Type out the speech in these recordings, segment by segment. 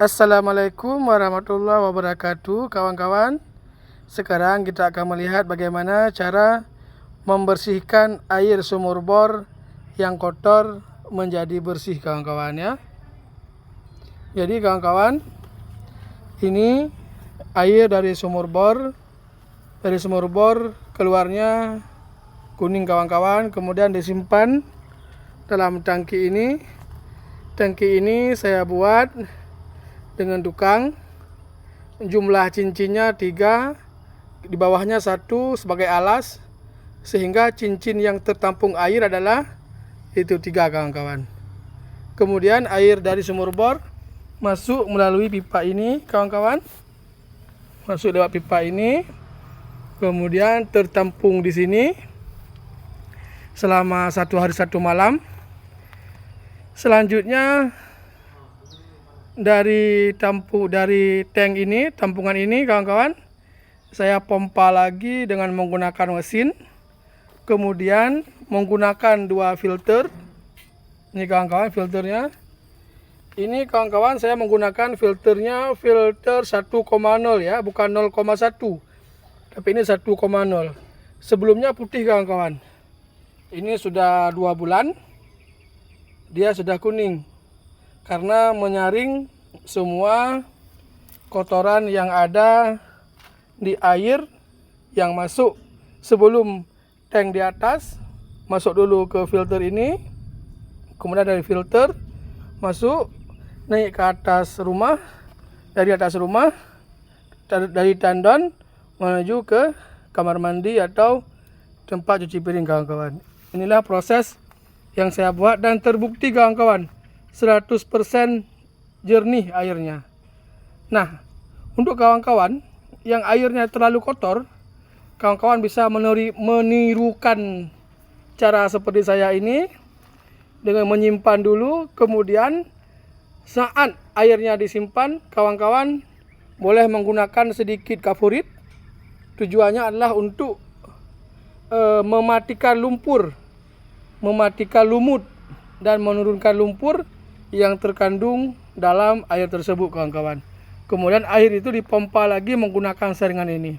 Assalamualaikum warahmatullahi wabarakatuh, kawan-kawan. Sekarang kita akan melihat bagaimana cara membersihkan air sumur bor yang kotor menjadi bersih, kawan-kawan ya. Jadi kawan-kawan, ini air dari sumur bor. Dari sumur bor keluarnya kuning, kawan-kawan. Kemudian disimpan dalam tangki ini. Tangki ini saya buat dengan tukang. Jumlah cincinnya 3, di bawahnya 1 sebagai alas, sehingga cincin yang tertampung air adalah itu 3, kawan-kawan. Kemudian air dari sumur bor masuk melalui pipa ini, kawan-kawan. Masuk lewat pipa ini, kemudian tertampung di sini selama 1 hari 1 malam. Selanjutnya dari tank ini, tampungan ini, kawan-kawan, saya pompa lagi dengan menggunakan mesin. Kemudian menggunakan 2 filter. Ini kawan-kawan filternya. Ini kawan-kawan saya menggunakan filternya filter 1,0 ya, bukan 0,1. Tapi ini 1,0. Sebelumnya putih, kawan-kawan. Ini sudah 2 bulan. Dia sudah kuning karena menyaring semua kotoran yang ada di air yang masuk sebelum tank di atas. Masuk dulu ke filter ini, kemudian dari filter masuk naik ke atas rumah, dari atas rumah, dari tandon menuju ke kamar mandi atau tempat cuci piring, kawan-kawan. Inilah proses yang saya buat dan terbukti, kawan-kawan, 100% jernih airnya. Nah, untuk kawan-kawan yang airnya terlalu kotor, kawan-kawan bisa menirukan cara seperti saya ini dengan menyimpan dulu. Kemudian saat airnya disimpan, kawan-kawan boleh menggunakan sedikit kafurit. Tujuannya adalah untuk mematikan lumpur, mematikan lumut, dan menurunkan lumpur yang terkandung dalam air tersebut, kawan-kawan. Kemudian air itu dipompa lagi menggunakan saringan ini.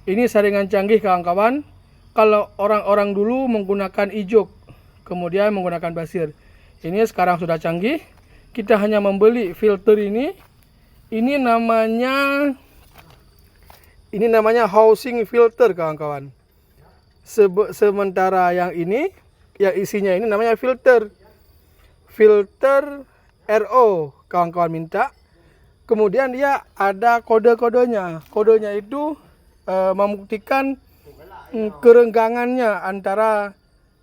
Ini saringan canggih, kawan-kawan. Kalau orang-orang dulu menggunakan ijok, kemudian menggunakan pasir. Ini sekarang sudah canggih. Kita hanya membeli filter ini. Ini namanya housing filter, kawan-kawan. Sementara yang ini, yang isinya ini namanya filter RO, kawan-kawan minta. Kemudian dia ada kode-kodenya. Kodenya itu membuktikan kerenggangannya antara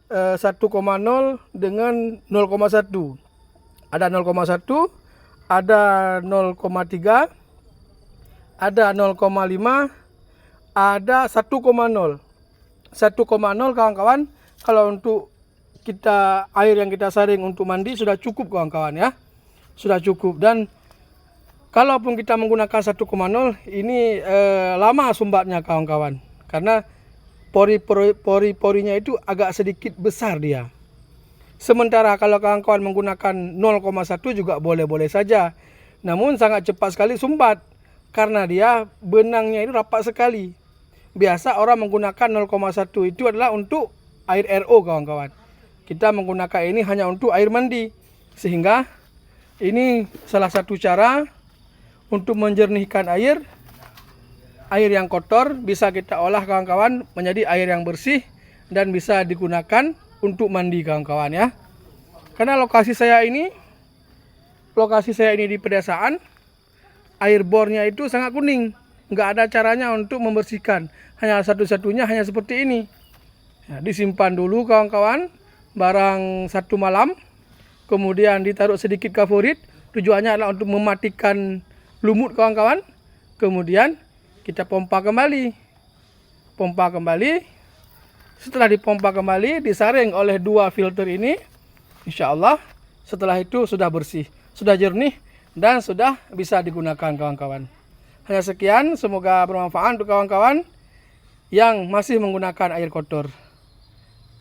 1,0 dengan 0,1. Ada 0,1, ada 0,3, ada 0,5, ada 1,0. 1,0, kawan-kawan, kalau untuk air yang kita saring untuk mandi sudah cukup, kawan-kawan ya. Sudah cukup. Dan kalaupun kita menggunakan 1,0, ini lama sumbatnya, kawan-kawan. Karena pori-porinya itu agak sedikit besar dia. Sementara kalau kawan-kawan menggunakan 0,1 juga boleh-boleh saja. Namun sangat cepat sekali sumbat karena dia benangnya itu rapat sekali. Biasa orang menggunakan 0,1 itu adalah untuk air RO, kawan-kawan. Kita menggunakan ini hanya untuk air mandi. Sehingga ini salah satu cara untuk menjernihkan air yang kotor. Bisa kita olah, kawan-kawan, menjadi air yang bersih dan bisa digunakan untuk mandi, kawan-kawan ya. Karena lokasi saya ini di pedesaan, air bornya itu sangat kuning. Nggak ada caranya untuk membersihkan. Hanya satu-satunya hanya seperti ini. Nah, disimpan dulu, kawan-kawan, barang 1 malam. Kemudian ditaruh sedikit kafurit. Tujuannya adalah untuk mematikan lumut, kawan-kawan. Kemudian kita pompa kembali. Pompa kembali. Setelah dipompa kembali, disaring oleh 2 filter ini. Insya Allah setelah itu sudah bersih, sudah jernih, dan sudah bisa digunakan, kawan-kawan. Hanya sekian, semoga bermanfaat untuk kawan-kawan yang masih menggunakan air kotor.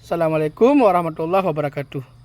Assalamualaikum warahmatullahi wabarakatuh.